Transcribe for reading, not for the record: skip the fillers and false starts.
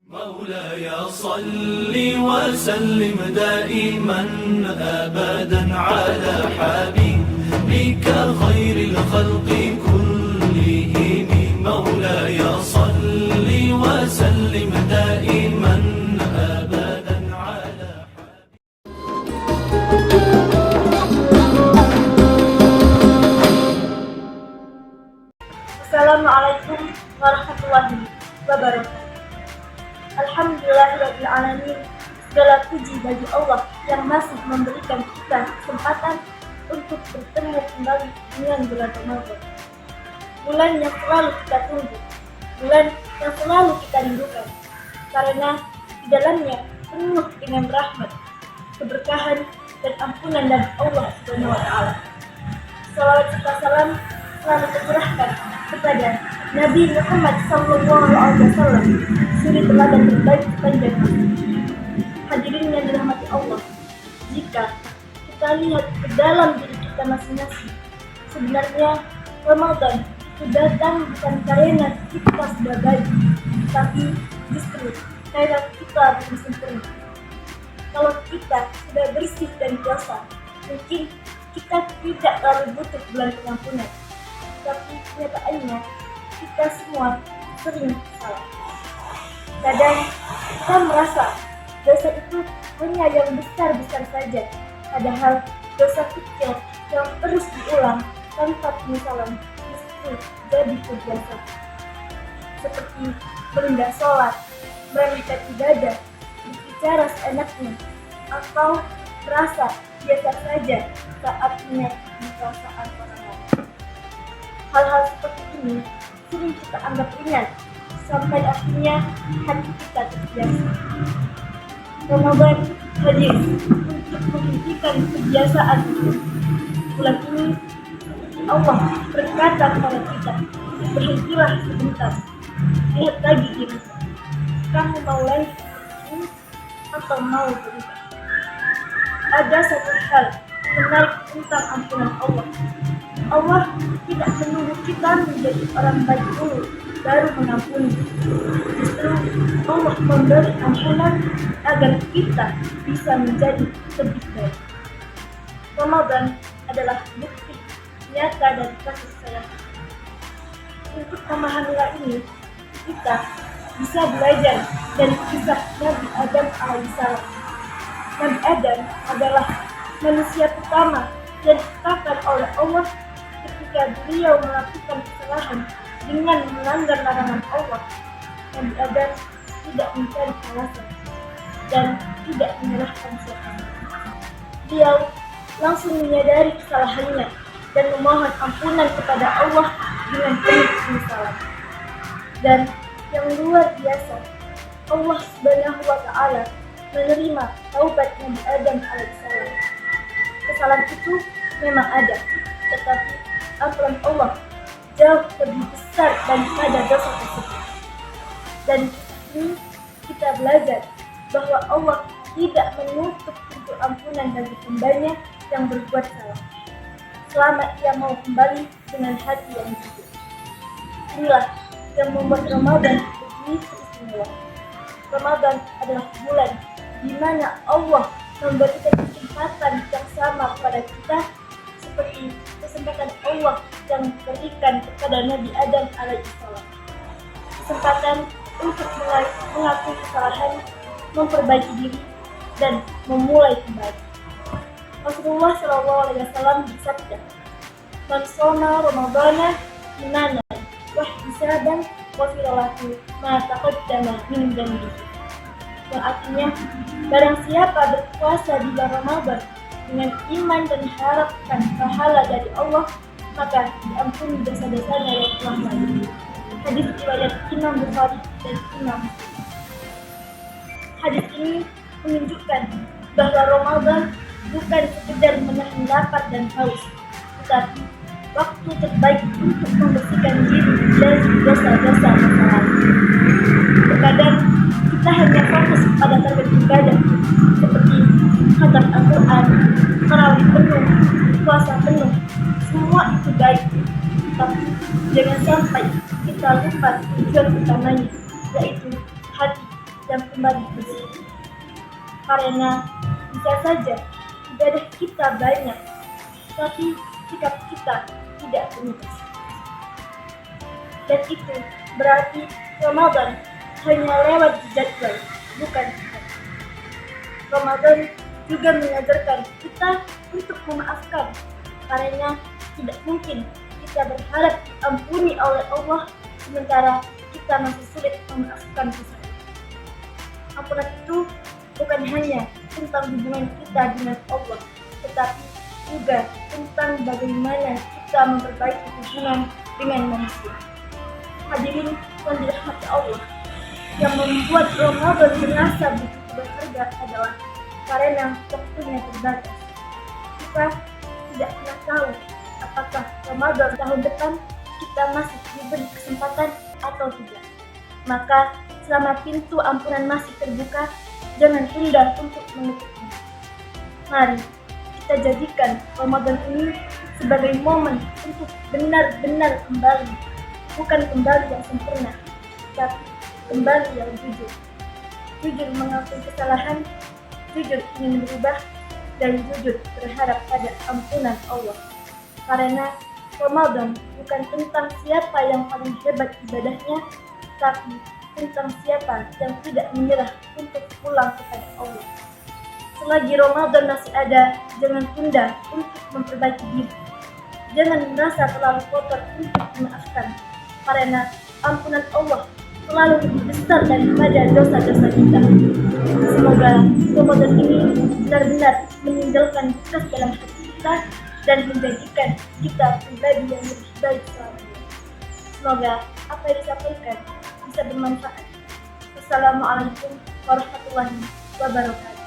مولاي صل وسلم دائما أبدا على حبيبك خير الخلق كلهم. مولاي صل وسلم دائما أبدا على Assalamualaikum warahmatullahi wabarakatuh. Alhamdulillahirrahmanirrahim. Segala puji bagi Allah yang masih memberikan kita kesempatan untuk bertemu kembali dengan bulan Ramadan. Bulan yang selalu kita tunggu, bulan yang selalu kita rindukan, karena di dalamnya penuh dengan rahmat, keberkahan, dan ampunan dari Allah Subhanahu wa Ta'ala. Salawat serta salam selalu tercurahkan kepada Nabi Muhammad SAW, suri teladan terbaik sepanjang masa. Hadirin yang dirahmati Allah, jika kita lihat ke dalam diri kita masing-masing, sebenarnya Ramadan itu datang bukan karena kita sudah baik, tapi justru karena kita belum sempurna. Kalau kita sudah bersih dan puasa, mungkin kita tidak terlalu butuh bulan pengampunan. Tapi kenyataannya kita semua sering salah. Kadang kita merasa dosa itu hanya yang besar-besar saja, padahal dosa kecil yang terus diulang tanpa penyesalan justru jadi kebiasaan. Seperti menunda sholat, meremehkan ibadah, berbicara seenaknya, atau merasa biasa saja saat menyakiti perasaan orang lain. Hal-hal seperti ini sering kita anggap ringan, sampai akhirnya hati kita terbiasa. Ramadan hadir untuk menghentikan kebiasaan itu. Bulan ini Allah berkata kepada kita, berhentilah sebentar, lihat lagi diri. Kamu mau lagi ini atau mau berubah? Ada satu hal menarik tentang ampunan Allah. Allah tidak menunggu kita menjadi orang baik dulu baru mengampuni. Justru Allah memberi ampunan agar kita bisa menjadi lebih baik. Ramadan adalah bukti nyata dari kasih sayang. Untuk memahami hal ini, kita bisa belajar dari kisah Nabi Adam alaihissalam. Nabi Adam adalah manusia pertama yang diciptakan oleh Allah. Ketika beliau melakukan kesalahan dengan melanggar larangan Allah, Nabi Adam tidak mencari alasan dan tidak menyalahkan siapa. Beliau langsung menyadari kesalahannya dan memohon ampunan kepada Allah dengan penuh penyesalan. Dan yang luar biasa, Allah Subhanahu wa Ta'ala menerima taubat Nabi Adam alaihissalam. Kesalahan itu memang ada, tetapi ampunan Allah jauh lebih besar daripada dosa tersebut. Dan ini kita belajar bahwa Allah tidak menutup pintu ampunan bagi hambanya yang berbuat salah, selama ia mau kembali dengan hati yang jujur. Inilah yang membuat Ramadan begitu istimewa. Ramadan adalah bulan di mana Allah memberikan kesempatan yang sama kepada kita, seperti kesempatan Allah yang diberikan kepada Nabi Adam alaihissalam. Kesempatan untuk mengakui kesalahan, memperbaiki diri, dan memulai kembali. Rasulullah SAW bersabda, "Man shoma Ramadana imanan wa ihtisaban ghufira lahu ma taqaddama min dhanbihi." Yang artinya, barang siapa berpuasa di bulan Ramadan dengan iman dan harapkan pahala dari Allah, maka diampuni dosa-dosanya yang telah lalu. Hadis riwayat Imam Bukhari dan Imam Muslim. Hadis ini menunjukkan bahwa Ramadan bukan sekedar menahan lapar dan haus, tetapi waktu terbaik untuk membersihkan diri dari dosa-dosa masa lalu. Terkadang kita hanya fokus pada target ibadah seperti khatam Al-Quran, tarawih penuh, puasa penuh. Semua itu baik, tapi jangan sampai kita lupa tujuan utamanya, yaitu hati yang kembali bersih. Karena bisa saja ibadah kita banyak, tapi sikap kita tidak berubah. Dan itu berarti Ramadan hanya lewat di jadwal, bukan di hati. Ramadan juga mengajarkan kita untuk memaafkan, karena tidak mungkin kita berharap diampuni oleh Allah sementara kita masih sulit memaafkan sesama. Ampunan itu bukan hanya tentang hubungan kita dengan Allah, tetapi juga tentang bagaimana kita memperbaiki hubungan dengan manusia. Hadirin yang dirahmati Allah, yang membuat Ramadan terasa begitu berharga adalah karena waktunya terbatas. Kita tidak pernah tahu apakah Ramadan tahun depan kita masih diberi kesempatan atau tidak. Maka selama pintu ampunan masih terbuka, jangan tunda untuk menutupnya. Mari kita jadikan Ramadan ini sebagai momen untuk benar-benar kembali, bukan kembali yang sempurna, tapi kembali yang jujur. Jujur mengakui kesalahan, jujur ingin berubah, dan jujur berharap pada ampunan Allah. Karena Ramadan bukan tentang siapa yang paling hebat ibadahnya, tapi tentang siapa yang tidak menyerah untuk pulang kepada Allah. Selagi Ramadan masih ada, jangan tunda untuk memperbaiki diri. Jangan merasa terlalu kotor untuk memaafkan, karena ampunan Allah selalu lebih besar daripada dosa-dosa kita. Semoga Ramadan ini benar-benar meninggalkan bekas dalam hati kita dan menjadikan kita pribadi yang lebih baik selamanya. Semoga apa yang disampaikan bisa bermanfaat. Wassalamualaikum warahmatullahi wabarakatuh.